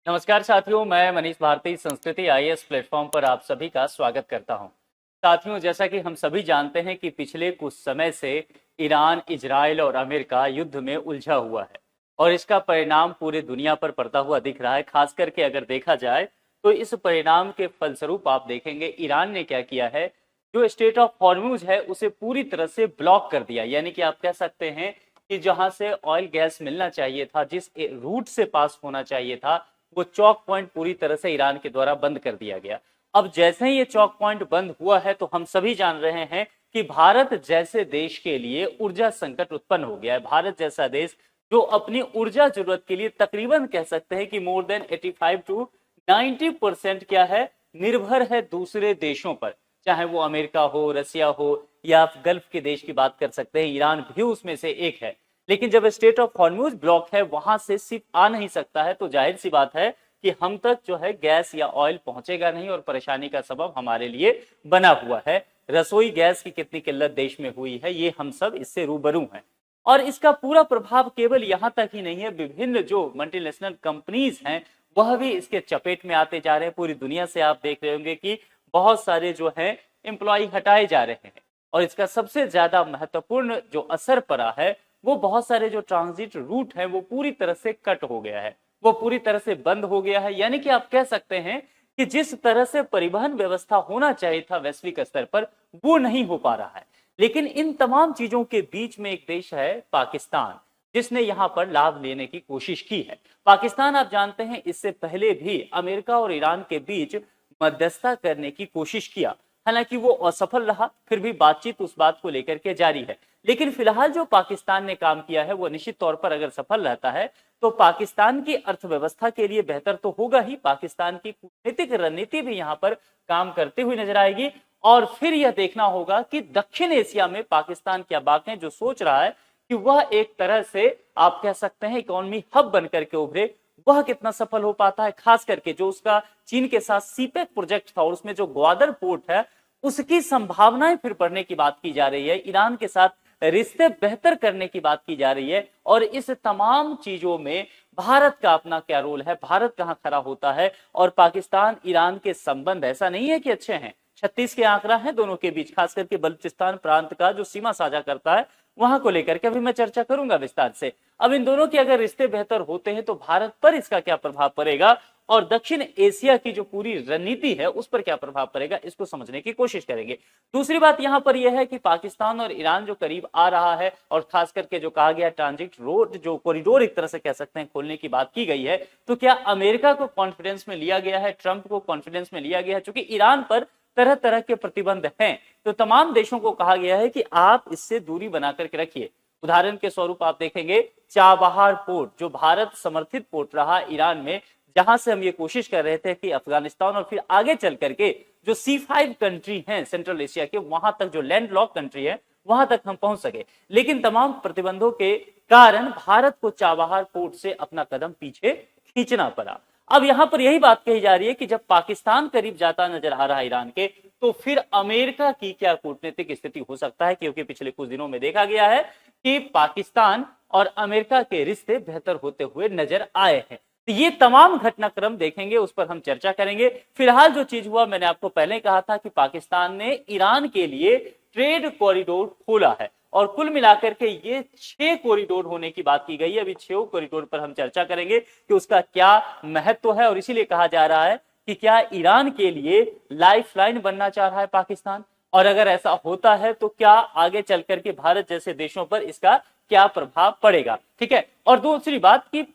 नमस्कार साथियों, मैं मनीष भारती संस्कृति आईएएस प्लेटफॉर्म पर आप सभी का स्वागत करता हूं। साथियों, जैसा कि हम सभी जानते हैं कि पिछले कुछ समय से ईरान, इजराइल और अमेरिका युद्ध में उलझा हुआ है और इसका परिणाम पूरे दुनिया पर पड़ता हुआ दिख रहा है। खास करके अगर देखा जाए तो इस परिणाम के फलस्वरूप आप देखेंगे ईरान ने क्या किया है, जो स्टेट ऑफ हॉर्मूज है उसे पूरी तरह से ब्लॉक कर दिया। यानी कि आप कह सकते हैं कि जहां से ऑयल गैस मिलना चाहिए था, जिस रूट से पास होना चाहिए था, वो चौक पॉइंट पूरी तरह से ईरान के द्वारा बंद कर दिया गया। अब जैसे ही ये चौक पॉइंट बंद हुआ है तो हम सभी जान रहे हैं कि भारत जैसे देश के लिए ऊर्जा संकट उत्पन्न हो गया है। भारत जैसा देश जो अपनी ऊर्जा जरूरत के लिए तकरीबन कह सकते हैं कि मोर देन 85 टू 90% क्या है, निर्भर है दूसरे देशों पर, चाहे वो अमेरिका हो, रसिया हो या गल्फ के देश की बात कर सकते हैं, ईरान भी उसमें से एक है। लेकिन जब स्टेट ऑफ हॉर्मूज ब्लॉक है, वहां से सिर्फ आ नहीं सकता है, तो जाहिर सी बात है कि हम तक जो है गैस या ऑयल पहुंचेगा नहीं और परेशानी का सबब हमारे लिए बना हुआ है। रसोई गैस की कितनी किल्लत देश में हुई है, ये हम सब इससे रूबरू हैं। और इसका पूरा प्रभाव केवल यहां तक ही नहीं है, विभिन्न जो मल्टीनेशनल कंपनीज हैं वह भी इसके चपेट में आते जा रहे हैं। पूरी दुनिया से आप देख रहे होंगे कि बहुत सारे जो है एम्प्लॉय हटाए जा रहे हैं और इसका सबसे ज्यादा महत्वपूर्ण जो असर पड़ा है वो बहुत सारे जो ट्रांजिट रूट है वो पूरी तरह से कट हो गया है, वो पूरी तरह से बंद हो गया है। यानी कि आप कह सकते हैं कि जिस तरह से परिवहन व्यवस्था होना चाहिए था वैश्विक स्तर पर, वो नहीं हो पा रहा है। लेकिन इन तमाम चीजों के बीच में एक देश है पाकिस्तान, जिसने यहां पर लाभ लेने की कोशिश की है। पाकिस्तान आप जानते हैं इससे पहले भी अमेरिका और ईरान के बीच मध्यस्थता करने की कोशिश किया, हालांकि वो असफल रहा, फिर भी बातचीत उस बात को लेकर के जारी है। लेकिन फिलहाल जो पाकिस्तान ने काम किया है वो निश्चित तौर पर अगर सफल रहता है तो पाकिस्तान की अर्थव्यवस्था के लिए बेहतर तो होगा ही, पाकिस्तान की कूटनीतिक रणनीति भी यहाँ पर काम करती हुई नजर आएगी। और फिर यह देखना होगा कि दक्षिण एशिया में पाकिस्तान क्या बात है, जो सोच रहा है कि वह एक तरह से आप कह सकते हैं इकोनॉमी हब बनकर के उभरे, वह कितना सफल हो पाता है। खास करके जो उसका चीन के साथ सीपेक प्रोजेक्ट था और उसमें जो ग्वादर पोर्ट है उसकी संभावनाएं फिर बढ़ने की बात की जा रही है, ईरान के साथ रिश्ते बेहतर करने की बात की जा रही है। और इस तमाम चीजों में भारत का अपना क्या रोल है, भारत कहां खड़ा होता है। और पाकिस्तान ईरान के संबंध ऐसा नहीं है कि अच्छे हैं, 36 के आंकड़ा है दोनों के बीच, खास करके बलूचिस्तान प्रांत का जो सीमा साझा करता है वहां को लेकर के अभी मैं चर्चा करूंगा विस्तार से। अब इन दोनों के अगर रिश्ते बेहतर होते हैं तो भारत पर इसका क्या प्रभाव पड़ेगा और दक्षिण एशिया की जो पूरी रणनीति है उस पर क्या प्रभाव पड़ेगा, इसको समझने की कोशिश करेंगे। दूसरी बात यहां पर यह है कि पाकिस्तान और ईरान जो करीब आ रहा है और खास करके जो कहा गया ट्रांजिट रोड, जो कॉरिडोर एक तरह से कह सकते हैं खोलने की बात की गई है, तो क्या अमेरिका को कॉन्फिडेंस में लिया गया है, ट्रंप को कॉन्फिडेंस में लिया गया है? क्योंकि ईरान पर तरह तरह के प्रतिबंध हैं, तो तमाम देशों को कहा गया है कि आप इससे दूरी बना करके रखिए। उदाहरण के स्वरूप आप देखेंगे चाबहार पोर्ट, जो भारत समर्थित पोर्ट रहा ईरान में, जहां से हम ये कोशिश कर रहे थे कि अफगानिस्तान और फिर आगे चल करके जो C5 कंट्री हैं सेंट्रल एशिया के, वहां तक जो लैंड लॉक कंट्री है वहां तक हम पहुंच सके। लेकिन तमाम प्रतिबंधों के कारण भारत को चाबहार पोर्ट से अपना कदम पीछे खींचना पड़ा। अब यहां पर यही बात कही जा रही है कि जब पाकिस्तान करीब जाता नजर आ रहा है ईरान के, तो फिर अमेरिका की क्या कूटनीतिक स्थिति हो सकता है, क्योंकि पिछले कुछ दिनों में देखा गया है कि पाकिस्तान और अमेरिका के रिश्ते बेहतर होते हुए नजर आए हैं। तो ये तमाम घटनाक्रम देखेंगे, उस पर हम चर्चा करेंगे। फिलहाल जो चीज हुआ, मैंने आपको पहले कहा था कि पाकिस्तान ने ईरान के लिए ट्रेड कॉरिडोर खोला है और कुल मिलाकर के ये 6 कॉरिडोर होने की बात की गई है। अभी 6 कॉरिडोर पर हम चर्चा करेंगे कि उसका क्या महत्व है और इसीलिए कहा जा रहा है कि क्या ईरान के लिए लाइफलाइन बनना चाह रहा है पाकिस्तान, और अगर ऐसा होता है तो क्या आगे चल करके भारत जैसे देशों पर इसका क्या प्रभाव पड़ेगा। ठीक है, और दूसरी बात कि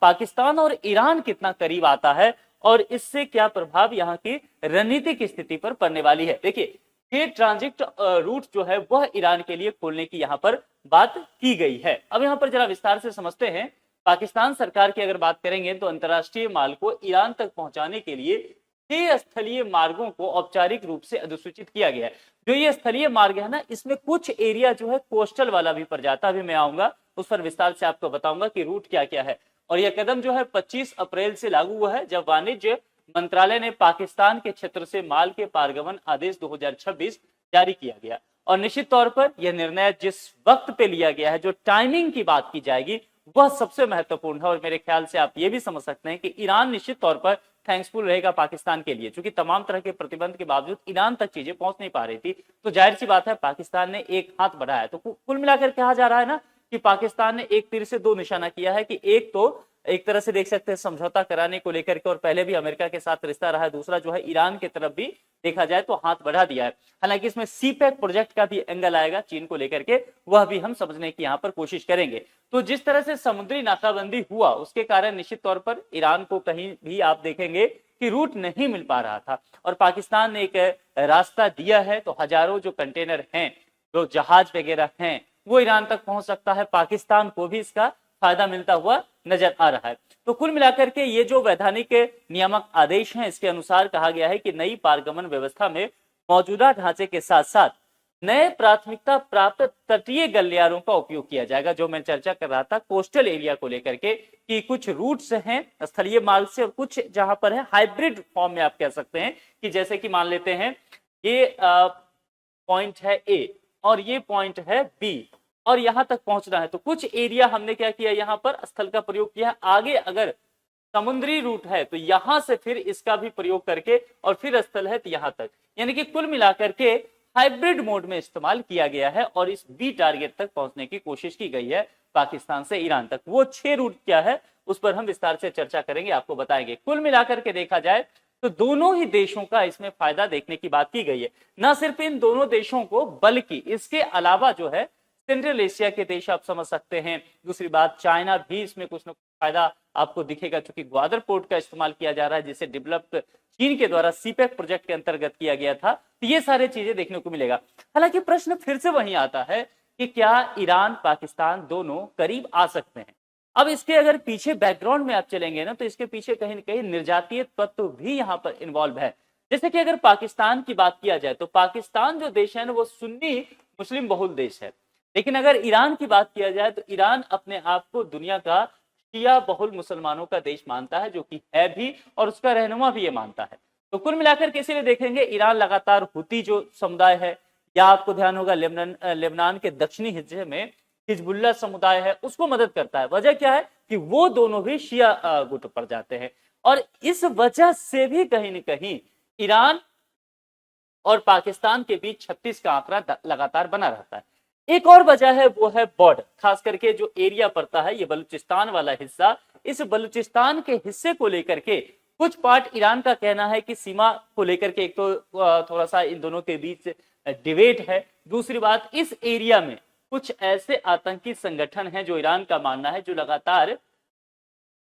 पाकिस्तान और ईरान कितना करीब आता है और इससे क्या प्रभाव यहाँ की रणनीतिक स्थिति पर पड़ने वाली है। देखिए, ये ट्रांजिट रूट जो है वह ईरान के लिए खोलने की यहाँ पर बात की गई है। अब यहाँ पर जरा विस्तार से समझते हैं। पाकिस्तान सरकार की अगर बात करेंगे तो अंतरराष्ट्रीय माल को ईरान तक पहुंचाने के लिए 6 स्थलीय मार्गों को औपचारिक रूप से अधिसूचित किया गया है। जो ये स्थलीय मार्ग है ना, इसमें कुछ एरिया जो है कोस्टल वाला भी पड़ जाता है, अभी मैं आऊंगा उस पर विस्तार से आपको बताऊंगा कि रूट क्या क्या है। और यह कदम जो है 25 अप्रैल से लागू हुआ है, जब वाणिज्य मंत्रालय ने पाकिस्तान के क्षेत्र से माल के पारगमन आदेश 2026 जारी किया गया। और निश्चित तौर पर यह निर्णय जिस वक्त पे लिया गया है, जो टाइमिंग की बात की जाएगी वह सबसे महत्वपूर्ण है। और मेरे ख्याल से आप ये भी समझ सकते हैं कि ईरान निश्चित तौर पर थैंक्सफुल रहेगा पाकिस्तान के लिए, क्योंकि तमाम तरह के प्रतिबंध के बावजूद ईरान तक चीजें पहुंच नहीं पा रही थी। तो जाहिर सी बात है पाकिस्तान ने एक हाथ बढ़ाया। तो कुल मिलाकर कहा जा रहा है ना कि पाकिस्तान ने एक तीर से दो निशाना किया है, कि एक तो एक तरह से देख सकते हैं समझौता कराने को लेकर के, और पहले भी अमेरिका के साथ रिश्ता रहा है, दूसरा जो है ईरान की तरफ भी देखा जाए तो हाथ बढ़ा दिया है। हालांकि इसमें सीपैक प्रोजेक्ट का भी एंगल आएगा चीन को लेकर के, वह भी हम समझने की यहाँ पर कोशिश करेंगे। तो जिस तरह से समुद्री नाकाबंदी हुआ उसके कारण निश्चित तौर पर ईरान को कहीं भी आप देखेंगे कि रूट नहीं मिल पा रहा था, और पाकिस्तान ने एक रास्ता दिया है। तो हजारों जो कंटेनर हैं, जो जहाज वगैरह हैं, वो ईरान तक पहुंच सकता है। पाकिस्तान को भी इसका फायदा मिलता हुआ नजर आ रहा है। तो कुल मिलाकर के ये जो वैधानिक नियामक आदेश हैं, इसके अनुसार कहा गया है कि नई पारगमन व्यवस्था में मौजूदा ढांचे के साथ साथ नए प्राथमिकता प्राप्त तटीय गलियारों का उपयोग किया जाएगा। जो मैं चर्चा कर रहा था कोस्टल एरिया को लेकर के, कि कुछ रूट्स हैं स्थलीय मार्ग से, और कुछ जहां पर है हाइब्रिड फॉर्म में आप कह सकते हैं, कि जैसे कि मान लेते हैं ये पॉइंट है ए और ये पॉइंट है बी, और यहां तक पहुंचना है। तो कुछ एरिया हमने क्या किया, यहां पर स्थल का प्रयोग किया। आगे अगर समुद्री रूट है तो यहां से फिर इसका भी प्रयोग करके, और फिर स्थल है तो यहां तक, यानी कि कुल मिलाकर के हाइब्रिड मोड में इस्तेमाल किया गया है, और इस बी टारगेट तक पहुंचने की कोशिश की गई है पाकिस्तान से ईरान तक। वो 6 रूट क्या है उस पर हम विस्तार से चर्चा करेंगे, आपको बताएंगे। कुल मिलाकर के देखा जाए तो दोनों ही देशों का इसमें फायदा देखने की बात की गई है। न सिर्फ इन दोनों देशों को, बल्कि इसके अलावा जो है सेंट्रल एशिया के देश आप समझ सकते हैं। दूसरी बात, चाइना भी इसमें कुछ न कुछ फायदा आपको दिखेगा, क्योंकि ग्वादर पोर्ट का इस्तेमाल किया जा रहा है, जिसे डेवलप्ड चीन के द्वारा सीपैक प्रोजेक्ट के अंतर्गत किया गया था। तो ये सारे चीजें देखने को मिलेगा। हालांकि प्रश्न फिर से वहीं आता है कि क्या ईरान पाकिस्तान दोनों करीब आ सकते हैं। अब इसके अगर पीछे बैकग्राउंड में आप चलेंगे ना, तो इसके पीछे कहीं ना कहीं निर्जातीय तत्व भी यहाँ पर इन्वॉल्व है। जैसे कि अगर पाकिस्तान की बात किया जाए तो पाकिस्तान जो देश है ना, वो सुन्नी मुस्लिम बहुल देश है। लेकिन अगर ईरान की बात किया जाए तो ईरान अपने आप को दुनिया का शिया बहुल मुसलमानों का देश मानता है, जो कि है भी, और उसका रहनुमा भी ये मानता है। तो कुल मिलाकर के इसीलिए देखेंगे ईरान लगातार हुती जो समुदाय है, या आपको ध्यान होगा लेबनान के दक्षिणी हिस्से में हिजबुल्लाह समुदाय है, उसको मदद करता है। वजह क्या है कि वो दोनों भी शिया गुट पर जाते हैं, और इस वजह से भी कहीं न कहीं ईरान और पाकिस्तान के बीच 36 का आंकड़ा लगातार बना रहता है। एक और वजह है, वो है बॉर्डर, खास करके जो एरिया पड़ता है ये बलूचिस्तान वाला हिस्सा। इस बलूचिस्तान के हिस्से को लेकर के कुछ पार्ट ईरान का कहना है कि सीमा को लेकर के एक तो थोड़ा सा इन दोनों के बीच डिबेट है। दूसरी बात, इस एरिया में कुछ ऐसे आतंकी संगठन हैं जो ईरान का मानना है, जो लगातार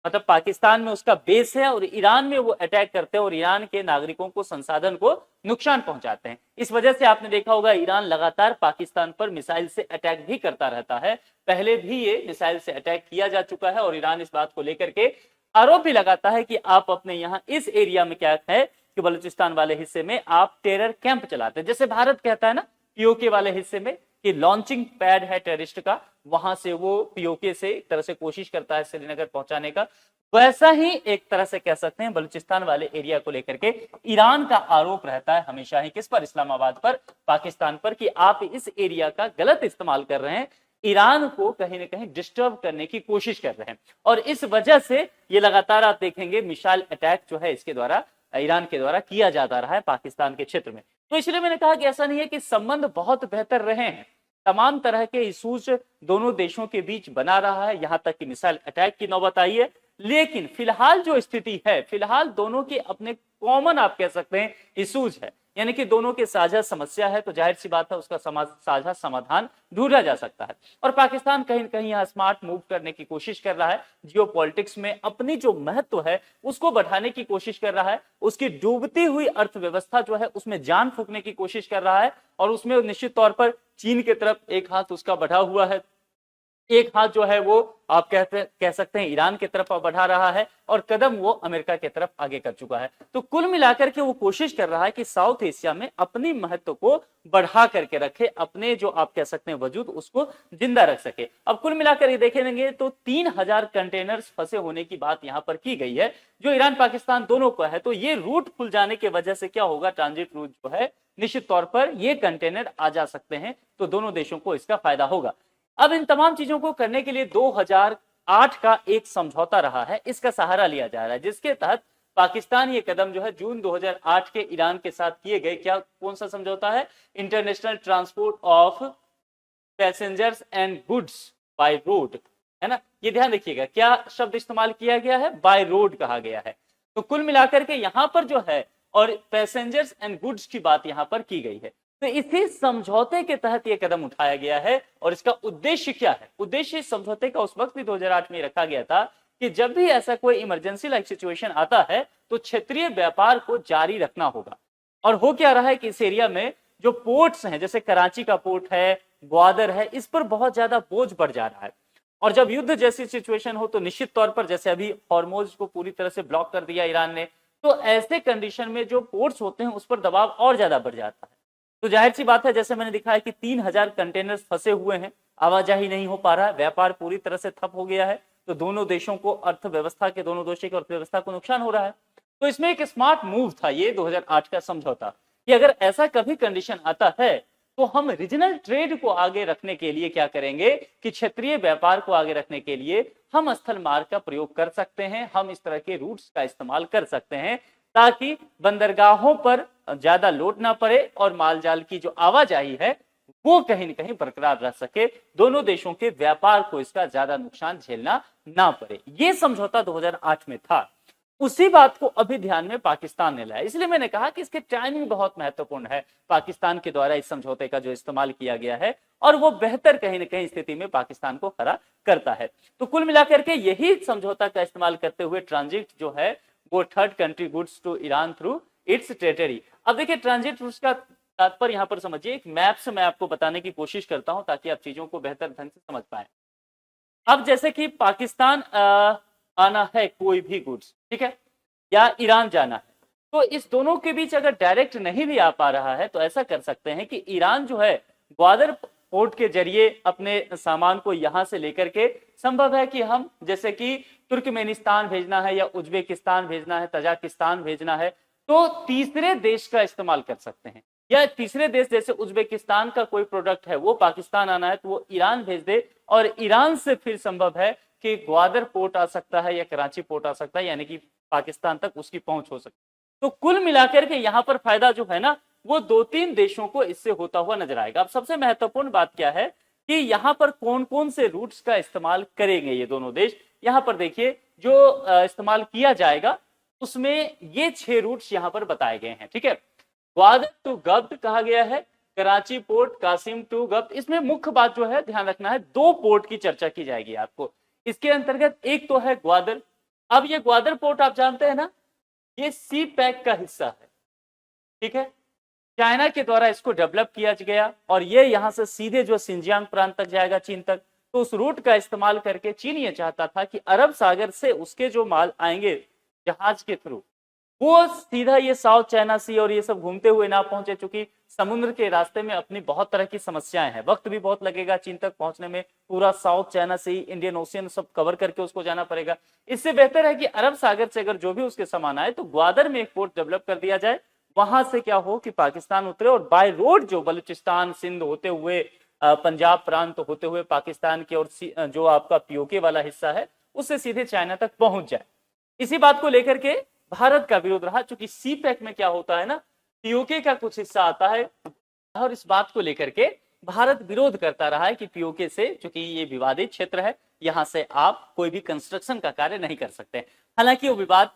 मतलब पाकिस्तान में उसका बेस है, और ईरान में वो अटैक करते हैं और ईरान के नागरिकों को, संसाधन को नुकसान पहुंचाते हैं। इस वजह से आपने देखा होगा ईरान लगातार पाकिस्तान पर मिसाइल से अटैक भी करता रहता है। पहले भी ये मिसाइल से अटैक किया जा चुका है, और ईरान इस बात को लेकर के आरोप भी लगाता है कि आप अपने यहाँ इस एरिया में क्या है कि बलूचिस्तान वाले हिस्से में आप टेरर कैंप चलाते हैं। जैसे भारत कहता है ना पीओके वाले हिस्से में कि लॉन्चिंग पैड है टेररिस्ट का, वहां से वो पीओके से एक तरह से कोशिश करता है श्रीनगर पहुंचाने का, वैसा ही एक तरह से कह सकते हैं बलूचिस्तान वाले एरिया को लेकर के ईरान का आरोप रहता है हमेशा ही, किस पर, इस्लामाबाद पर, पाकिस्तान पर, कि आप इस एरिया का गलत इस्तेमाल कर रहे हैं, ईरान को कहीं ना कहीं डिस्टर्ब करने की कोशिश कर रहे हैं। और इस वजह से ये लगातार आप देखेंगे मिसाइल अटैक जो है इसके द्वारा, ईरान के द्वारा किया जाता रहा है पाकिस्तान के क्षेत्र में। तो इसलिए मैंने कहा कि ऐसा नहीं है कि संबंध बहुत बेहतर रहे हैं, तमाम तरह के इशूज दोनों देशों के बीच बना रहा है, यहां तक कि मिसाइल अटैक की नौबत आई है। लेकिन फिलहाल जो स्थिति है, फिलहाल दोनों के अपने कॉमन आप कह सकते हैं इशूज है, यानी कि दोनों के साझा समस्या है, तो जाहिर सी बात है उसका साझा समाधान ढूंढा जा सकता है। और पाकिस्तान कहीं न कहीं यहाँ स्मार्ट मूव करने की कोशिश कर रहा है, जियोपॉलिटिक्स में अपनी जो महत्व है उसको बढ़ाने की कोशिश कर रहा है, उसकी डूबती हुई अर्थव्यवस्था जो है उसमें जान फूंकने की कोशिश कर रहा है, और उसमें निश्चित तौर पर चीन की तरफ एक हाथ उसका बढ़ा हुआ है, एक हाथ जो है वो आप कह सकते हैं ईरान की तरफ बढ़ा रहा है, और कदम वो अमेरिका की तरफ आगे कर चुका है। तो कुल मिलाकर के वो कोशिश कर रहा है कि साउथ एशिया में अपनी महत्व को बढ़ा करके रखे, अपने जो आप कह सकते हैं वजूद उसको जिंदा रख सके। अब कुल मिलाकर ये देखेंगे तो 3000 कंटेनर्स फंसे होने की बात यहां पर की गई है, जो ईरान पाकिस्तान दोनों का है। तो ये रूट खुल जाने की वजह से क्या होगा, ट्रांजिट रूट जो है निश्चित तौर पर ये कंटेनर आ जा सकते हैं, तो दोनों देशों को इसका फायदा होगा। अब इन तमाम चीजों को करने के लिए 2000 2008 का एक समझौता रहा है, इसका सहारा लिया जा रहा है, जिसके तहत पाकिस्तान ये कदम जो है जून 2008 के ईरान के साथ किए गए, क्या कौन सा समझौता है, international transport of passengers and goods by road, है ना। ये ध्यान रखिएगा, क्या शब्द इस्तेमाल किया गया है, बाय रोड कहा गया है। तो कुल मिलाकर के यहां पर जो है, और पैसेंजर्स एंड गुड्स की बात यहां पर की गई है। तो इसी समझौते के तहत यह कदम उठाया गया है। और इसका उद्देश्य क्या है, उद्देश्य इस समझौते का उस वक्त भी 2008 में रखा गया था कि जब भी ऐसा कोई इमरजेंसी लाइक सिचुएशन आता है तो क्षेत्रीय व्यापार को जारी रखना होगा। और हो क्या रहा है कि इस एरिया में जो पोर्ट्स हैं, जैसे कराची का पोर्ट है, ग्वादर है, इस पर बहुत ज्यादा बोझ बढ़ जा रहा है। और जब युद्ध जैसी सिचुएशन हो तो निश्चित तौर पर, जैसे अभी हॉर्मोज को पूरी तरह से ब्लॉक कर दिया ईरान ने, तो ऐसे कंडीशन में जो पोर्ट्स होते हैं उस पर दबाव और ज्यादा बढ़ जाता है। तो जाहिर सी बात है, जैसे मैंने दिखाया कि 3000 कंटेनर्स फंसे हुए हैं, आवाजाही नहीं हो पा रहा है, व्यापार पूरी तरह से ठप हो गया है। तो दोनों देशों को, अर्थव्यवस्था के दोनों देशों की अर्थव्यवस्था को नुकसान हो रहा है। तो इसमें एक स्मार्ट मूव था ये 2008 का समझौता, कि अगर ऐसा कभी कंडीशन आता है तो हम रीजनल ट्रेड को आगे रखने के लिए क्या करेंगे कि क्षेत्रीय व्यापार को आगे रखने के लिए हम स्थल मार्ग का प्रयोग कर सकते हैं, हम इस तरह के रूट्स का इस्तेमाल कर सकते हैं, ताकि बंदरगाहों पर ज्यादा लोड ना पड़े और मालजाल की जो आवाजाही है वो कहीं न कहीं बरकरार रह सके, दोनों देशों के व्यापार को इसका ज्यादा नुकसान झेलना ना पड़े। ये समझौता 2008 में था। उसी बात को अभी ध्यान में पाकिस्तान ने लाया, इसलिए मैंने कहा कि इसके टाइमिंग बहुत महत्वपूर्ण है। पाकिस्तान के द्वारा इस समझौते का जो इस्तेमाल किया गया है, और वो बेहतर कहीं न कहीं स्थिति में पाकिस्तान को खड़ा करता है। तो कुल मिलाकर के यही समझौता का इस्तेमाल करते हुए ट्रांजिट जो है वो third country goods to Iran through its territory. अब देखिए, ट्रांजिट रूट्स का तात्पर्य यहां पर समझिए, एक मैप से मैं आपको बताने की कोशिश करता हूं ताकि आप चीजों को बेहतर ढंग से समझ पाए। अब जैसे कि पाकिस्तान आना है कोई भी गुड्स, ठीक है, या ईरान जाना है, तो इस दोनों के बीच अगर डायरेक्ट नहीं भी आ पा रहा है तो ऐसा कर सकते हैं कि ईरान जो है ग्वादर पोर्ट के जरिए अपने सामान को यहां से लेकर के, संभव है कि हम जैसे कि तुर्कमेनिस्तान भेजना है या उज्बेकिस्तान भेजना है, तजाकिस्तान भेजना है, तो तीसरे देश का इस्तेमाल कर सकते हैं। या तीसरे देश जैसे उज्बेकिस्तान का कोई प्रोडक्ट है वो पाकिस्तान आना है तो वो ईरान भेज दे, और ईरान से फिर संभव है कि ग्वादर पोर्ट आ सकता है या कराची पोर्ट आ सकता है, यानी कि पाकिस्तान तक उसकी पहुंच हो सकती है। तो कुल मिलाकर के यहाँ पर फायदा जो है ना, वो 2-3 देशों को इससे होता हुआ नजर आएगा। अब सबसे महत्वपूर्ण बात क्या है कि यहाँ पर कौन कौन से रूट्स का इस्तेमाल करेंगे ये दोनों देश। यहाँ पर देखिए, जो इस्तेमाल किया जाएगा उसमें ये 6 रूट्स यहाँ पर बताए गए हैं, ठीक है। ग्वादर टू गब्त कहा गया है, कराची पोर्ट, कासिम टू गब्त। इसमें मुख्य बात जो है ध्यान रखना है, 2 पोर्ट की चर्चा की जाएगी आपको इसके अंतर्गत। एक तो है ग्वादर। अब ये ग्वादर पोर्ट आप जानते हैं ना, ये सी पैक का हिस्सा है, ठीक है। चाइना के द्वारा इसको डेवलप किया गया और ये यहां से सीधे जो सिंजियांग प्रांत तक जाएगा, चीन तक। तो उस रूट का इस्तेमाल करके चीन ये चाहता था कि अरब सागर से उसके जो माल आएंगे जहाज के थ्रू, वो सीधा ये साउथ चाइना सी और ये सब घूमते हुए ना पहुंचे, चूंकि समुद्र के रास्ते में अपनी बहुत तरह की समस्याएं हैं, वक्त भी बहुत लगेगा चीन तक पहुंचने में, पूरा साउथ चाइना सी, इंडियन ओशियन सब कवर करके उसको जाना पड़ेगा। इससे बेहतर है कि अरब सागर से अगर जो भी उसके सामान आए तो ग्वादर में एक पोर्ट डेवलप कर दिया जाए, वहां से क्या हो कि पाकिस्तान उतरे और बाय रोड जो बलूचिस्तान, सिंध होते हुए, पंजाब प्रांत होते हुए पाकिस्तान के, और जो आपका पीओके वाला हिस्सा है उससे सीधे चाइना तक पहुंच जाए। इसी बात को लेकर के भारत का विरोध रहा, चूंकि सी पैक में क्या होता है ना, पीओके का कुछ हिस्सा आता है, और इस बात को लेकर के भारत विरोध करता रहा है कि पीओके से, चूंकि ये विवादित क्षेत्र है, यहां से आप कोई भी कंस्ट्रक्शन का कार्य नहीं कर सकते। हालांकि वो विवाद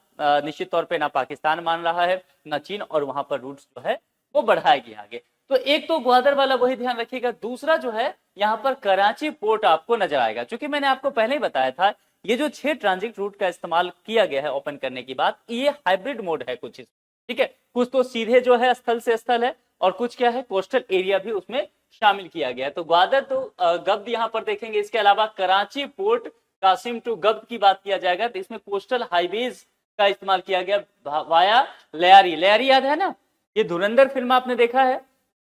निश्चित तौर पे ना पाकिस्तान मान रहा है ना चीन, और वहां पर रूट्स जो है वो बढ़ाया गया आगे। तो एक तो ग्वादर वाला वही ध्यान रखिएगा। दूसरा जो है यहाँ पर कराची पोर्ट आपको नजर आएगा, क्योंकि मैंने आपको पहले ही बताया था ये जो 6 ट्रांजिट रूट का इस्तेमाल किया गया है ओपन करने की बात, ये हाइब्रिड मोड है कुछ, ठीक है। कुछ तो सीधे जो है स्थल से स्थल है, और कुछ क्या है कोस्टल एरिया भी उसमें शामिल किया गया है। तो ग्वादर तो गब्द यहाँ पर देखेंगे, इसके अलावा कराची पोर्ट, कासिम टू गब्द की बात किया जाएगा तो इसमें कोस्टल हाईवेज का इस्तेमाल किया गया वाया लयारी। लयारी याद है ना, ये धुरंधर फिल्म आपने देखा है,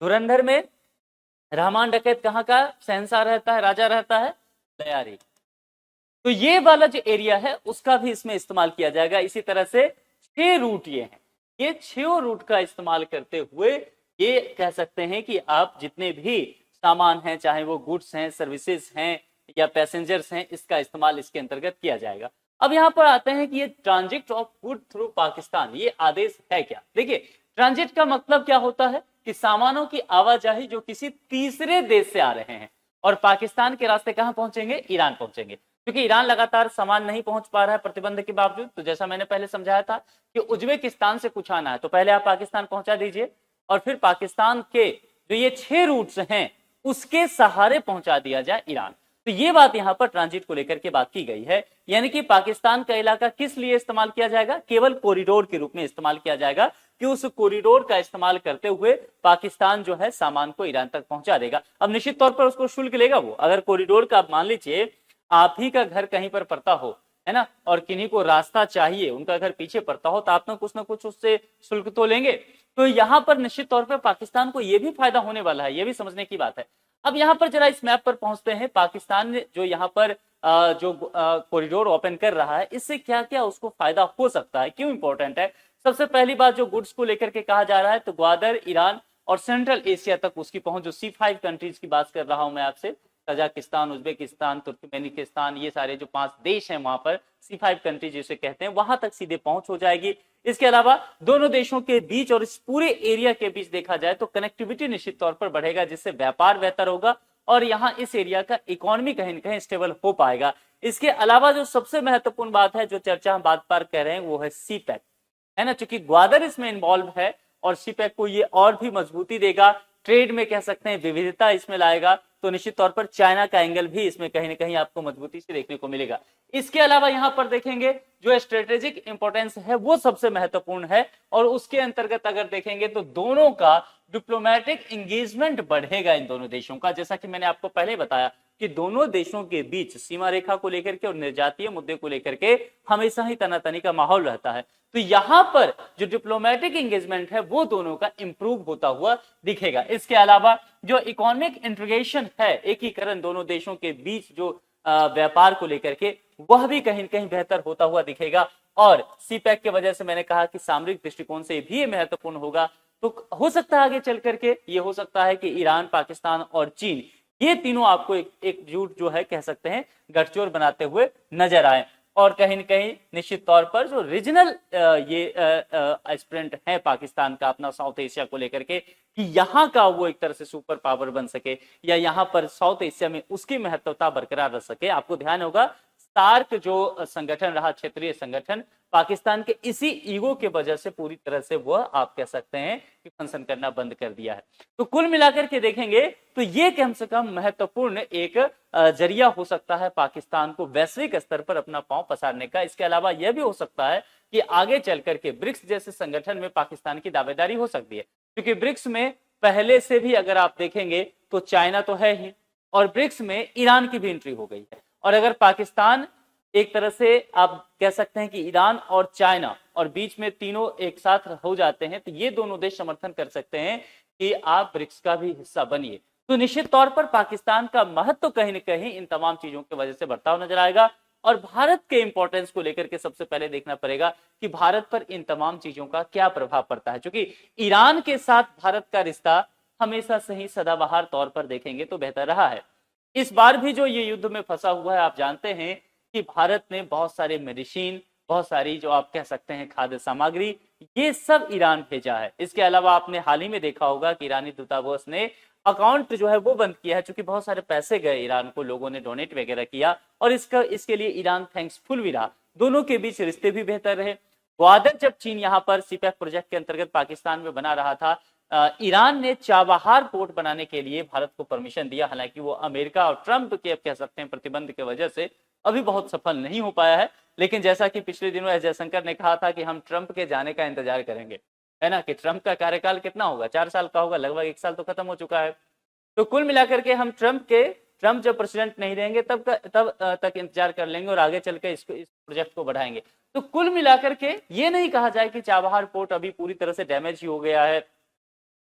धुरंधर में रहमान डकैत कहाँ का शहंशाह रहता है, राजा रहता है, लयारी। तो ये वाला जो एरिया है उसका भी इसमें इस्तेमाल किया जाएगा। इसी तरह से 6 रूट ये हैं, ये 6 रूट का इस्तेमाल करते हुए ये कह सकते हैं कि आप जितने भी सामान हैं, चाहे वो गुड्स हैं, सर्विसेज हैं, या पैसेंजर्स हैं, इसका इस्तेमाल इसके अंतर्गत किया जाएगा। अब यहाँ पर आते हैं कि ये transit of good through Pakistan, ये आदेश है क्या? देखिए, ट्रांजिट का मतलब क्या होता है कि सामानों की आवाजाही जो किसी तीसरे देश से आ रहे हैं और पाकिस्तान के रास्ते कहां पहुंचेंगे? ईरान पहुंचेंगे, क्योंकि ईरान लगातार सामान नहीं पहुंच पा रहा है प्रतिबंध के बावजूद। तो जैसा मैंने पहले समझाया था कि उज्बेकिस्तान से कुछ आना है तो पहले आप पाकिस्तान पहुंचा दीजिए और फिर पाकिस्तान के जो ये 6 रूट्स हैं उसके सहारे पहुंचा दिया जाए ईरान। तो ये बात यहां पर ट्रांजिट को लेकर के बात की गई है, यानी कि पाकिस्तान का इलाका किस लिए इस्तेमाल किया जाएगा? केवल कॉरिडोर के रूप में इस्तेमाल किया जाएगा कि उस कॉरिडोर का इस्तेमाल करते हुए पाकिस्तान जो है सामान को ईरान तक पहुंचा देगा। अब निश्चित तौर पर उसको शुल्क लेगा वो। अगर कॉरिडोर का मान लीजिए आप ही का घर कहीं पर पड़ता हो, है ना, और किन्हीं को रास्ता चाहिए, उनका घर पीछे पड़ता हो, तो आप ना कुछ उससे शुल्क तो लेंगे। तो यहाँ पर निश्चित तौर पर पाकिस्तान को यह भी फायदा होने वाला है, यह भी समझने की बात है। अब यहाँ पर जरा इस मैप पर पहुंचते हैं। पाकिस्तान ने जो यहाँ पर जो कॉरिडोर ओपन कर रहा है, इससे क्या क्या उसको फायदा हो सकता है, क्यों इंपॉर्टेंट है? सबसे पहली बात, जो गुड्स को लेकर के कहा जा रहा है, तो ग्वादर, ईरान और सेंट्रल एशिया तक उसकी पहुंच, जो C5 कंट्रीज की बात कर रहा हूं मैं आपसे, कजाकिस्तान, उज्बेकिस्तान, तुर्कमेनिस्तान, ये सारे जो 5 देश हैं वहां पर C5 कंट्रीज जिसे कहते हैं, वहां तक सीधे पहुंच हो जाएगी। इसके अलावा दोनों देशों के बीच और इस पूरे एरिया के बीच देखा जाए तो कनेक्टिविटी निश्चित तौर पर बढ़ेगा, जिससे व्यापार बेहतर होगा और यहाँ इस एरिया का इकोनॉमी कहीं न कहीं स्टेबल हो पाएगा। इसके अलावा जो सबसे महत्वपूर्ण बात है, जो चर्चा हम बात पर कह रहे हैं, वो है CPEC, है ना, क्योंकि ग्वादर इसमें इन्वॉल्व है और CPEC को ये और भी मजबूती देगा, ट्रेड में कह सकते हैं विविधता इसमें लाएगा। तो निश्चित तौर पर चाइना का एंगल भी इसमें कहीं ना कहीं आपको मजबूती से देखने को मिलेगा। इसके अलावा यहाँ पर देखेंगे जो स्ट्रेटेजिक इंपॉर्टेंस है वो सबसे महत्वपूर्ण है और उसके अंतर्गत अगर देखेंगे तो दोनों का डिप्लोमेटिक एंगेजमेंट बढ़ेगा इन दोनों देशों का। जैसा कि मैंने आपको पहले बताया कि दोनों देशों के बीच सीमा रेखा को लेकर के और निर्यातीय मुद्दे को लेकर के हमेशा ही तनातनी का माहौल रहता है। तो यहाँ पर जो डिप्लोमेटिक एंगेजमेंट है वो दोनों का इंप्रूव होता हुआ दिखेगा। इसके अलावा जो इकोनॉमिक इंटीग्रेशन है, एकीकरण दोनों देशों के बीच जो व्यापार को लेकर के, वह भी कहीं न कहीं बेहतर होता हुआ दिखेगा। और CPEC की वजह से मैंने कहा कि सामरिक दृष्टिकोण से भी ये महत्वपूर्ण होगा। तो हो सकता है आगे चल करके ये हो सकता है कि ईरान, पाकिस्तान और चीन, ये तीनों आपको एकजुट जो है कह सकते हैं गठजोड़ बनाते हुए नजर आए। और कहीं न कहीं निश्चित तौर पर जो रीजनल ये एस्पिरेंट है पाकिस्तान का अपना साउथ एशिया को लेकर के, कि यहाँ का वो एक तरह से सुपर पावर बन सके या यहाँ पर साउथ एशिया में उसकी महत्वता बरकरार रह सके। आपको ध्यान होगा सार्क जो संगठन रहा, क्षेत्रीय संगठन, पाकिस्तान के इसी ईगो के वजह से पूरी तरह से वह आप कह सकते हैं कि फंक्शन करना बंद कर दिया है। तो कुल मिलाकर के देखेंगे तो ये कम से कम महत्वपूर्ण एक जरिया हो सकता है पाकिस्तान को वैश्विक स्तर पर अपना पांव पसारने का। इसके अलावा यह भी हो सकता है कि आगे चल करके ब्रिक्स जैसे संगठन में पाकिस्तान की दावेदारी हो सकती है, क्योंकि ब्रिक्स में पहले से भी अगर आप देखेंगे तो चाइना तो है ही और ब्रिक्स में ईरान की भी एंट्री हो गई है। और अगर पाकिस्तान एक तरह से आप कह सकते हैं कि ईरान और चाइना और बीच में तीनों एक साथ हो जाते हैं, तो ये दोनों देश समर्थन कर सकते हैं कि आप ब्रिक्स का भी हिस्सा बनिए। तो निश्चित तौर पर पाकिस्तान का महत्व कहीं न कहीं इन तमाम चीजों की वजह से बढ़ता हुआ नजर आएगा। और भारत के इंपॉर्टेंस को लेकर के सबसे पहले देखना पड़ेगा कि भारत पर इन तमाम चीजों का क्या प्रभाव पड़ता है, क्योंकि ईरान के साथ भारत का रिश्ता हमेशा से ही सदाबहार तौर पर देखेंगे तो बेहतर रहा है। इस बार भी जो ये युद्ध में फंसा हुआ है, आप जानते हैं कि भारत ने बहुत सारे मेडिसिन, बहुत सारी जो आप कह सकते हैं खाद्य सामग्री, ये सब ईरान भेजा है। इसके अलावा आपने हाल ही में देखा होगा कि ईरानी दूतावास ने अकाउंट जो है वो बंद किया है, क्योंकि बहुत सारे पैसे गए ईरान को, लोगों ने डोनेट वगैरह किया और इसके लिए ईरान थैंक्सफुल भी रहा। दोनों के बीच रिश्ते भी बेहतर रहे। ग्वादर जब चीन यहाँ पर CPEC प्रोजेक्ट के अंतर्गत पाकिस्तान में बना रहा था, ईरान ने चाबहार पोर्ट बनाने के लिए भारत को परमिशन दिया। हालांकि वो अमेरिका और ट्रंप के कह सकते हैं प्रतिबंध की वजह से अभी बहुत सफल नहीं हो पाया है। लेकिन जैसा कि पिछले दिनों एस जयशंकर ने कहा था कि हम ट्रंप के जाने का इंतजार करेंगे, है ना, कि ट्रंप का कार्यकाल कितना होगा, 4 साल का होगा, लगभग 1 साल तो खत्म हो चुका है। तो कुल मिलाकर के हम ट्रंप जब प्रेसिडेंट नहीं रहेंगे तब तक इंतजार कर लेंगे और आगे चल के इस प्रोजेक्ट को बढ़ाएंगे। तो कुल मिलाकर के ये नहीं कहा जाए कि चाबहार पोर्ट अभी पूरी तरह से डैमेज ही हो गया है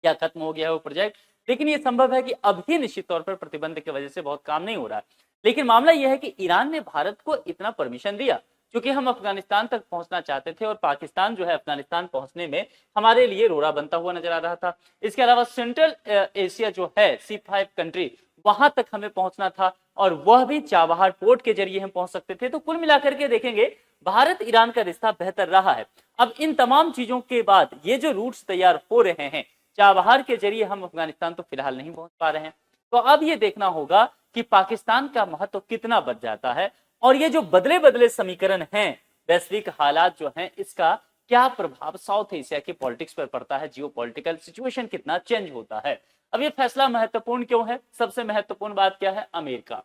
या खत्म हो गया है वो प्रोजेक्ट, लेकिन ये संभव है कि अभी निश्चित तौर पर प्रतिबंध की वजह से बहुत काम नहीं हो रहा है। लेकिन मामला यह है कि ईरान ने भारत को इतना परमिशन दिया क्योंकि हम अफगानिस्तान तक पहुंचना चाहते थे और पाकिस्तान जो है अफगानिस्तान पहुंचने में हमारे लिए रोड़ा बनता हुआ नजर आ रहा था। इसके अलावा सेंट्रल एशिया जो है C5 कंट्री, वहां तक हमें पहुंचना था, और वह भी चाबहार पोर्ट के जरिए हम पहुंच सकते थे। तो कुल मिलाकर के देखेंगे भारत ईरान का रिश्ता बेहतर रहा है। अब इन तमाम चीजों के बाद ये जो रूट्स तैयार हो रहे हैं चाबहार के जरिए, हम अफगानिस्तान तो फिलहाल नहीं पहुंच पा रहे हैं। तो अब ये देखना होगा कि पाकिस्तान का महत्व कितना बढ़ जाता है, और ये जो बदले बदले समीकरण हैं, वैश्विक हालात जो हैं, इसका क्या प्रभाव साउथ एशिया की पॉलिटिक्स पर पड़ता है, जियो पॉलिटिकल सिचुएशन कितना चेंज होता है। अब ये फैसला महत्वपूर्ण क्यों है? सबसे महत्वपूर्ण बात क्या है? अमेरिका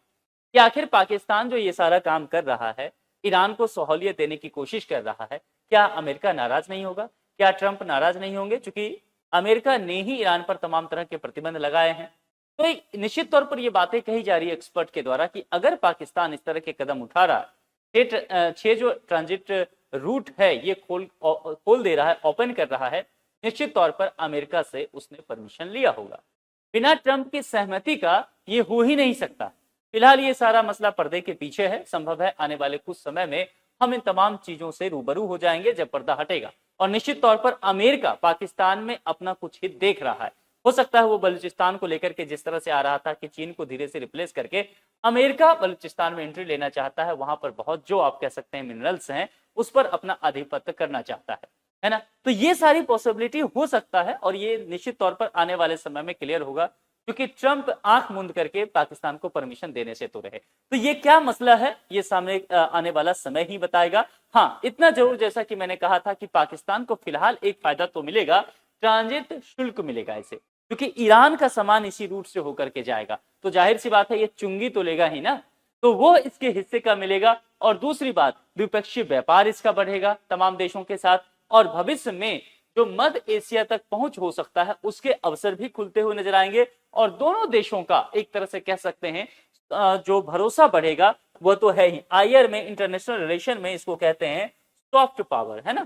कि आखिर पाकिस्तान जो ये सारा काम कर रहा है, ईरान को सहूलियत देने की कोशिश कर रहा है, क्या अमेरिका नाराज नहीं होगा? क्या ट्रंप नाराज नहीं होंगे? चूंकि अमेरिका ने ही ईरान पर तमाम तरह के प्रतिबंध लगाए हैं। तो निश्चित तौर पर ये बातें कही जा रही है एक्सपर्ट के द्वारा कि अगर पाकिस्तान इस तरह के कदम उठा रहा है, छह जो ट्रांजिट रूट है ये खोल दे रहा है, ओपन कर रहा है, निश्चित तौर पर अमेरिका से उसने परमिशन लिया होगा। बिना ट्रंप की सहमति का ये हो ही नहीं सकता। फिलहाल ये सारा मसला पर्दे के पीछे है। संभव है आने वाले कुछ समय में हम इन तमाम चीजों से रूबरू हो जाएंगे जब पर्दा हटेगा, और निश्चित तौर पर अमेरिका पाकिस्तान में अपना कुछ हित देख रहा है। हो सकता है वो बलूचिस्तान को लेकर के जिस तरह से आ रहा था कि चीन को धीरे से रिप्लेस करके अमेरिका बलूचिस्तान में एंट्री लेना चाहता है, वहां पर बहुत जो आप कह सकते हैं मिनरल्स हैं, उस पर अपना आधिपत्य करना चाहता है ना। तो ये सारी पॉसिबिलिटी हो सकता है, और ये निश्चित तौर पर आने वाले समय में क्लियर होगा, क्योंकि ट्रंप आंख मूंद करके पाकिस्तान को परमिशन देने से तो रहे। तो ये क्या मसला है, ये सामने आने वाला समय ही बताएगा। हाँ, इतना जरूर, जैसा कि मैंने कहा था कि पाकिस्तान को फिलहाल एक फायदा तो मिलेगा, ट्रांजिट शुल्क मिलेगा इसे, क्योंकि ईरान का सामान इसी रूट से होकर के जाएगा, तो जाहिर सी बात है ये चुंगी तो लेगा ही ना, तो वो इसके हिस्से का मिलेगा। और दूसरी बात, द्विपक्षीय व्यापार इसका बढ़ेगा तमाम देशों के साथ, और भविष्य में जो मध्य एशिया तक पहुंच हो सकता है उसके अवसर भी खुलते हुए नजर आएंगे, और दोनों देशों का एक तरह से कह सकते हैं जो भरोसा बढ़ेगा वो तो है ही। आईआर में, इंटरनेशनल रिलेशन में इसको कहते हैं सॉफ्ट पावर, है ना।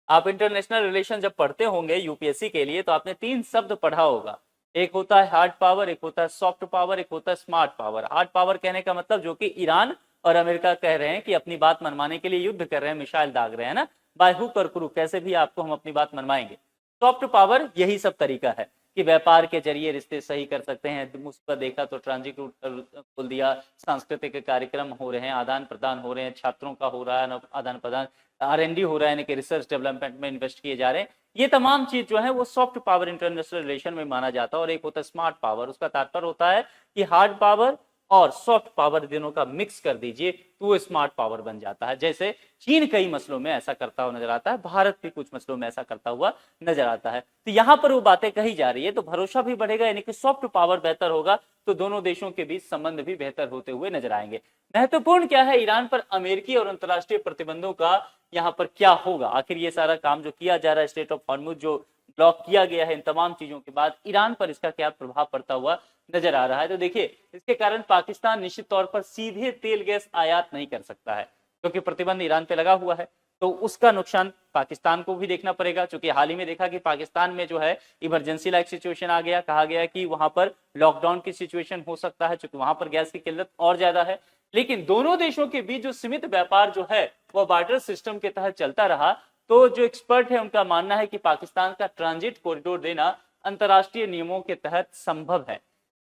आप इंटरनेशनल रिलेशन जब पढ़ते होंगे यूपीएससी के लिए, तो आपने 3 शब्द पढ़ा होगा, एक होता है हार्ड पावर, एक होता है सॉफ्ट पावर, एक होता है स्मार्ट पावर। हार्ड पावर कहने का मतलब जो कि ईरान और अमेरिका कह रहे हैं कि अपनी बात मनवाने के लिए युद्ध कर रहे हैं, मिसाइल दाग रहे हैं ना, बाय हुक और क्रूक, कैसे भी आपको हम अपनी बात मनवाएंगे। सॉफ्ट पावर यही सब तरीका है कि व्यापार के जरिए रिश्ते सही कर सकते हैं। उस पर देखा तो ट्रांजिट रूट खोल दिया, सांस्कृतिक कार्यक्रम हो रहे हैं, आदान प्रदान हो रहे हैं, छात्रों का हो रहा है आदान प्रदान, R&D हो रहा है, यानी कि रिसर्च डेवलपमेंट में इन्वेस्ट किए जा रहे हैं। ये तमाम चीज जो है वो सॉफ्ट पावर इंटरनेशनल रिलेशन में माना जाता है। और एक होता है स्मार्ट पावर, उसका तात्पर्य होता है कि हार्ड पावर और सॉफ्ट पावर दोनों का मिक्स कर दीजिए तो वो स्मार्ट पावर बन जाता है। जैसे चीन कई मसलों में ऐसा करता हुआ नजर आता है, भारत भी कुछ मसलों में ऐसा करता हुआ नजर आता है। तो यहाँ पर वो बातें कही जा रही है, तो भरोसा भी बढ़ेगा, यानी कि सॉफ्ट पावर बेहतर होगा तो दोनों देशों के बीच संबंध भी बेहतर होते हुए नजर आएंगे। महत्वपूर्ण क्या है, ईरान पर अमेरिकी और अंतर्राष्ट्रीय प्रतिबंधों का यहाँ पर क्या होगा। आखिर ये सारा काम जो किया जा रहा है, स्टेट ऑफ हॉर्मुज जो ब्लॉक किया गया है, इन तमाम चीजों के बाद ईरान पर इसका क्या प्रभाव पड़ता हुआ नजर आ रहा है। तो देखिए, इसके कारण पाकिस्तान निश्चित तौर पर सीधे तेल गैस आयात नहीं कर सकता है, क्योंकि प्रतिबंध ईरान पे लगा हुआ है, तो उसका नुकसान पाकिस्तान को भी देखना पड़ेगा। क्योंकि हाल ही में देखा कि पाकिस्तान में जो है इमरजेंसी लाइक सिचुएशन आ गया, कहा गया कि वहां पर लॉकडाउन की सिचुएशन हो सकता है, क्योंकि वहां पर गैस की किल्लत और ज्यादा है। लेकिन दोनों देशों के बीच जो सीमित व्यापार जो है वह बार्टर सिस्टम के तहत चलता रहा। तो जो एक्सपर्ट है उनका मानना है कि पाकिस्तान का ट्रांजिट कॉरिडोर देना अंतर्राष्ट्रीय नियमों के तहत संभव है।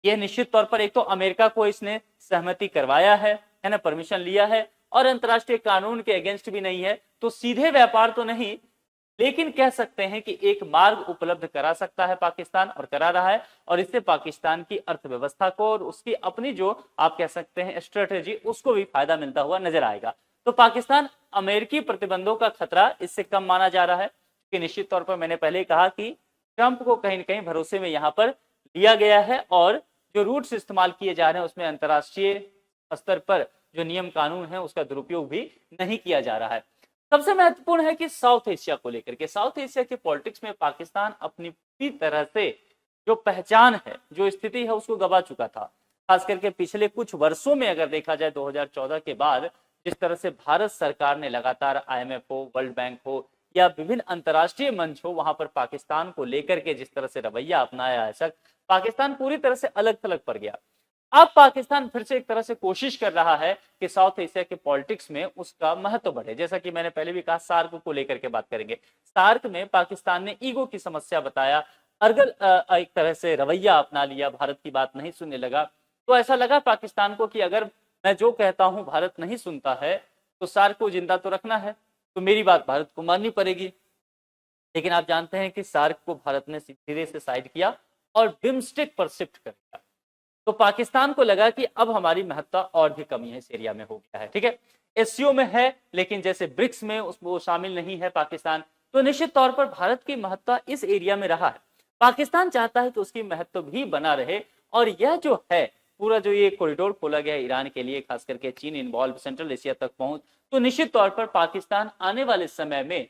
यह निश्चित तौर पर एक तो अमेरिका को इसने सहमति करवाया है ना, परमिशन लिया है, और अंतर्राष्ट्रीय कानून के अगेंस्ट भी नहीं है। तो सीधे व्यापार तो नहीं, लेकिन कह सकते हैं कि एक मार्ग उपलब्ध करा सकता है पाकिस्तान, और करा रहा है। और इससे पाकिस्तान की अर्थव्यवस्था को और उसकी अपनी जो आप कह सकते हैं स्ट्रेटेजी, उसको भी फायदा मिलता हुआ नजर आएगा। तो पाकिस्तान अमेरिकी प्रतिबंधों का खतरा इससे कम माना जा रहा है, कि निश्चित तौर पर मैंने पहले कहा कि ट्रंप को कहीं न कहीं भरोसे में यहाँ पर लिया गया है, और जो रूट्स इस्तेमाल किए जा रहे हैं उसमें अंतर्राष्ट्रीय स्तर पर जो नियम कानून है उसका दुरुपयोग भी नहीं किया जा रहा है। सबसे महत्वपूर्ण है कि साउथ एशिया को लेकर के, साउथ एशिया के पॉलिटिक्स में पाकिस्तान अपनी पूरी तरह से जो पहचान है, जो स्थिति है, उसको गवा चुका था। खास करके पिछले कुछ वर्षों में अगर देखा जाए 2014 के बाद, जिस तरह से भारत सरकार ने लगातार IMF हो, वर्ल्ड बैंक हो या विभिन्न अंतर्राष्ट्रीय मंच हो, वहां पर पाकिस्तान को लेकर के जिस तरह से रवैया अपनाया है, शक पाकिस्तान पूरी तरह से अलग थलग पड़ गया। अब पाकिस्तान फिर से एक तरह से कोशिश कर रहा है कि साउथ एशिया के पॉलिटिक्स में उसका महत्व बढ़े। जैसा कि मैंने पहले भी कहा, सार्क को लेकर के बात करेंगे। सार्क में पाकिस्तान ने ईगो की समस्या बताया, एक तरह से रवैया अपना लिया, भारत की बात नहीं सुनने लगा, तो ऐसा लगा पाकिस्तान को कि अगर मैं जो कहता हूं भारत नहीं सुनता है तो सार्क को जिंदा तो रखना है, तो मेरी बात भारत को माननी पड़ेगी। लेकिन आप जानते हैं कि सार्क को भारत ने धीरे से साइड किया और बिम्स्टेक पर शिफ्ट कर दिया। तो पाकिस्तान को लगा कि अब हमारी महत्ता और भी कमी है, इस एरिया में हो गया है, ठीक है। एससीओ में है लेकिन जैसे ब्रिक्स में वो शामिल नहीं है पाकिस्तान, तो निश्चित तौर पर भारत की महत्ता इस एरिया में रहा है। पाकिस्तान चाहता है कि उसकी महत्व भी बना रहे, और यह जो है पूरा जो ये कॉरिडोर खोला गया ईरान के लिए, खास करके चीन इन्वॉल्व, सेंट्रल एशिया तक पहुंच, तो निश्चित तौर पर पाकिस्तान आने वाले समय में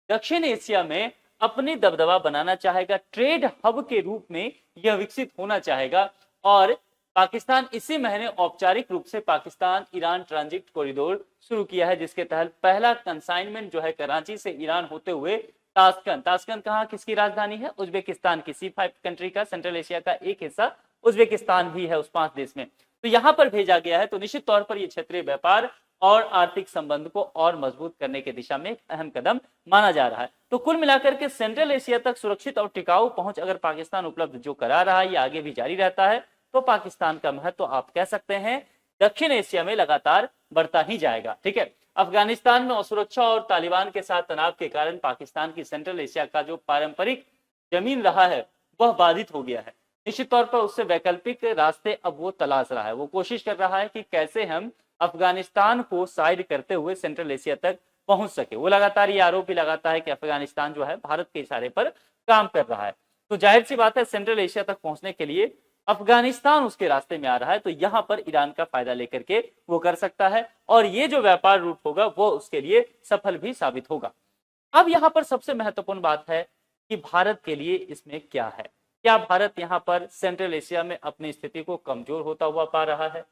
दक्षिण एशिया में अपनी दबदबा बनाना चाहेगा, ट्रेड हब के रूप में यह विकसित होना चाहेगा। और पाकिस्तान इसी महीने औपचारिक रूप से पाकिस्तान ईरान ट्रांजिट कॉरिडोर शुरू किया है, जिसके तहत पहला कंसाइनमेंट जो है कराची से ईरान होते हुए ताशकंद, ताशकंद कहाँ किसकी राजधानी है, उज्बेकिस्तान की, C5 कंट्री का, सेंट्रल एशिया का एक हिस्सा उज्बेकिस्तान भी है उस 5 देश में, तो यहां पर भेजा गया है। तो निश्चित तौर पर यह क्षेत्रीय व्यापार और आर्थिक संबंध को और मजबूत करने की दिशा में एक अहम कदम माना जा रहा है। तो कुल मिलाकर के सेंट्रल एशिया तक सुरक्षित और टिकाऊ पहुंच अगर पाकिस्तान उपलब्ध जो करा रहा है, ये आगे भी जारी रहता है, तो पाकिस्तान का महत्व तो आप कह सकते हैं दक्षिण एशिया में लगातार बढ़ता ही जाएगा, ठीक है। अफगानिस्तान में असुरक्षा और तालिबान के साथ तनाव के कारण पाकिस्तान की सेंट्रल एशिया का जो पारंपरिक जमीन रहा है वह बाधित हो गया है। निश्चित तौर पर उससे वैकल्पिक रास्ते अब वो तलाश रहा है, वो कोशिश कर रहा है कि कैसे हम अफगानिस्तान को साइड करते हुए सेंट्रल एशिया तक पहुंच सके। वो लगातार ये आरोप भी लगाता है कि अफगानिस्तान जो है भारत के इशारे पर काम कर रहा है। तो जाहिर सी बात है सेंट्रल एशिया तक पहुंचने के लिए अफगानिस्तान उसके रास्ते में आ रहा है, तो यहां पर ईरान का फायदा लेकर के वो कर सकता है, और ये जो व्यापार रूट होगा वो उसके लिए सफल भी साबित होगा। अब यहां पर सबसे महत्वपूर्ण बात है कि भारत के लिए इसमें क्या है, क्या भारत यहां पर सेंट्रल एशिया में अपनी स्थिति को कमजोर होता हुआ पा रहा है,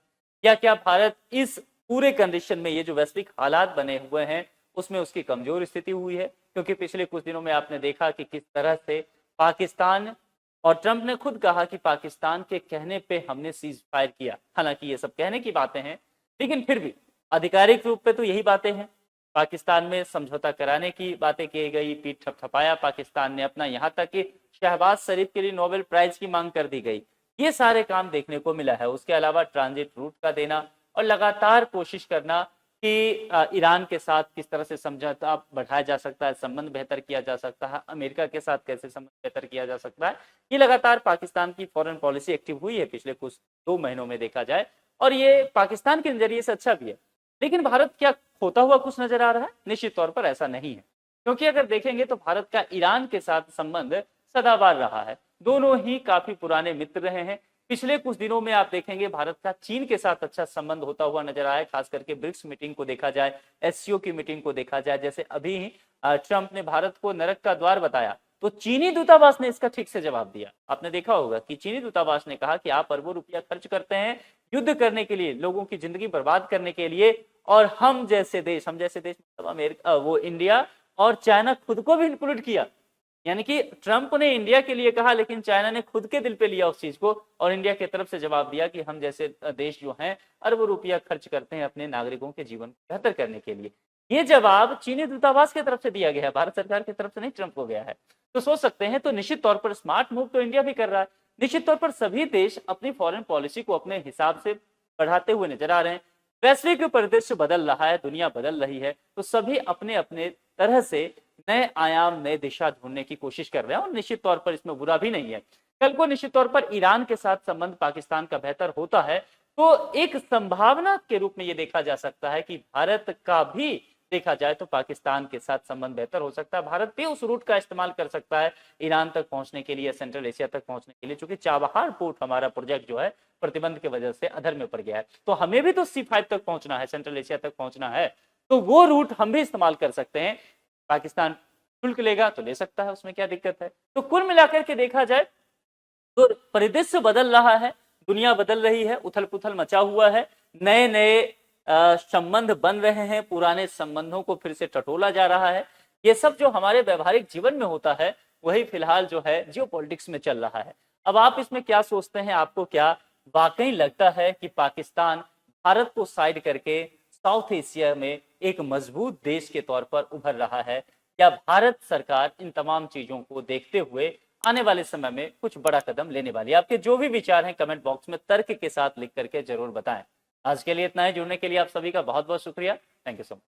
या क्या भारत इस पूरे कंडीशन में, ये जो वैश्विक हालात बने हुए हैं उसमें उसकी कमजोर स्थिति हुई है। क्योंकि पिछले कुछ दिनों में आपने देखा कि किस तरह से पाकिस्तान, और ट्रंप ने खुद कहा कि पाकिस्तान के कहने पे हमने सीज फायर किया। हालांकि ये सब कहने की बातें हैं, लेकिन फिर भी आधिकारिक रूप पे तो यही बातें हैं। पाकिस्तान में समझौता कराने की बातें की गई, पीठ थपथपाया पाकिस्तान ने अपना, यहाँ तक कि शहबाज शरीफ के लिए नोबेल प्राइज की मांग कर दी गई। ये सारे काम देखने को मिला है। उसके अलावा ट्रांजिट रूट का देना और लगातार कोशिश करना कि ईरान के साथ किस तरह से समझौता बढ़ाया जा सकता है, संबंध बेहतर किया जा सकता है, अमेरिका के साथ कैसे संबंध बेहतर किया जा सकता है, ये लगातार पाकिस्तान की फॉरेन पॉलिसी एक्टिव हुई है पिछले कुछ 2 महीनों में देखा जाए, और ये पाकिस्तान के नजरिए से अच्छा भी है। लेकिन भारत क्या खोता हुआ कुछ नजर आ रहा है? निश्चित तौर पर ऐसा नहीं है, क्योंकि अगर देखेंगे तो भारत का ईरान के साथ संबंध सदाबहार रहा है, दोनों ही काफी पुराने मित्र रहे हैं। पिछले कुछ दिनों में आप देखेंगे भारत का चीन के साथ अच्छा संबंध होता हुआ नजर आया, खास करके ब्रिक्स मीटिंग को देखा जाए, एससीओ की मीटिंग को देखा जाए। जैसे अभी ट्रंप ने भारत को नरक का द्वार बताया, तो चीनी दूतावास ने इसका ठीक से जवाब दिया। आपने देखा होगा कि चीनी दूतावास ने कहा कि आप अरबों रुपया खर्च करते हैं युद्ध करने के लिए, लोगों की जिंदगी बर्बाद करने के लिए, और हम जैसे देश मतलब अमेरिका, वो इंडिया और चाइना खुद को भी इंक्लूड किया। यानी कि ट्रंप ने इंडिया के लिए कहा, लेकिन चाइना ने खुद के दिल पे लिया उस चीज को, और इंडिया की तरफ से जवाब दिया कि हम जैसे देश जो हैं अरबों रुपया खर्च करते हैं अपने नागरिकों के जीवन को बेहतर करने के लिए। ये जवाब चीनी दूतावास की तरफ से दिया गया है, भारत सरकार की तरफ से नहीं, ट्रंप को गया है। तो सोच सकते हैं, तो निश्चित तौर पर स्मार्ट मूव तो इंडिया भी कर रहा है। निश्चित तौर पर सभी देश अपनी फॉरेन पॉलिसी को अपने हिसाब से बढ़ाते हुए नजर आ रहे हैं। वैश्विक परिदृश्य बदल रहा है, दुनिया बदल रही है, तो सभी अपने अपने तरह से नए आयाम, नए दिशा ढूंढने की कोशिश कर रहे हैं, और निश्चित तौर पर इसमें बुरा भी नहीं है। कल को निश्चित तौर पर ईरान के साथ संबंध पाकिस्तान का बेहतर होता है, तो एक संभावना के रूप में यह देखा जा सकता है कि भारत का भी देखा जाए तो पाकिस्तान के साथ संबंध बेहतर हो सकता है। भारत भी उस रूट का इस्तेमाल कर सकता है ईरान तक पहुंचने के लिए, सेंट्रल एशिया तक पहुंचने के लिए, चूंकि चाबहार पोर्ट हमारा प्रोजेक्ट जो है प्रतिबंध की वजह से अधर में पड़ गया है, तो हमें भी तो C5 तक पहुंचना है, सेंट्रल एशिया तक पहुंचना है, तो वो रूट हम भी इस्तेमाल कर सकते हैं। पाकिस्तान शुल्क लेगा तो ले सकता है, उसमें क्या दिक्कत है। तो कुल मिलाकर के देखा जाए तो परिदृश्य बदल रहा है, दुनिया बदल रही है, उथल पुथल मचा हुआ है, नए नए संबंध बन रहे हैं, पुराने संबंधों को फिर से टटोला जा रहा है। ये सब जो हमारे व्यवहारिक जीवन में होता है वही फिलहाल जो है जियोपॉलिटिक्स में चल रहा है। अब आप इसमें क्या सोचते हैं? आपको क्या वाकई लगता है कि पाकिस्तान भारत को साइड करके साउथ एशिया में एक मजबूत देश के तौर पर उभर रहा है, या भारत सरकार इन तमाम चीजों को देखते हुए आने वाले समय में कुछ बड़ा कदम लेने वाली है। आपके जो भी विचार हैं कमेंट बॉक्स में तर्क के साथ लिख करके जरूर बताएं। आज के लिए इतना ही। जुड़ने के लिए आप सभी का बहुत बहुत शुक्रिया। Thank you so much.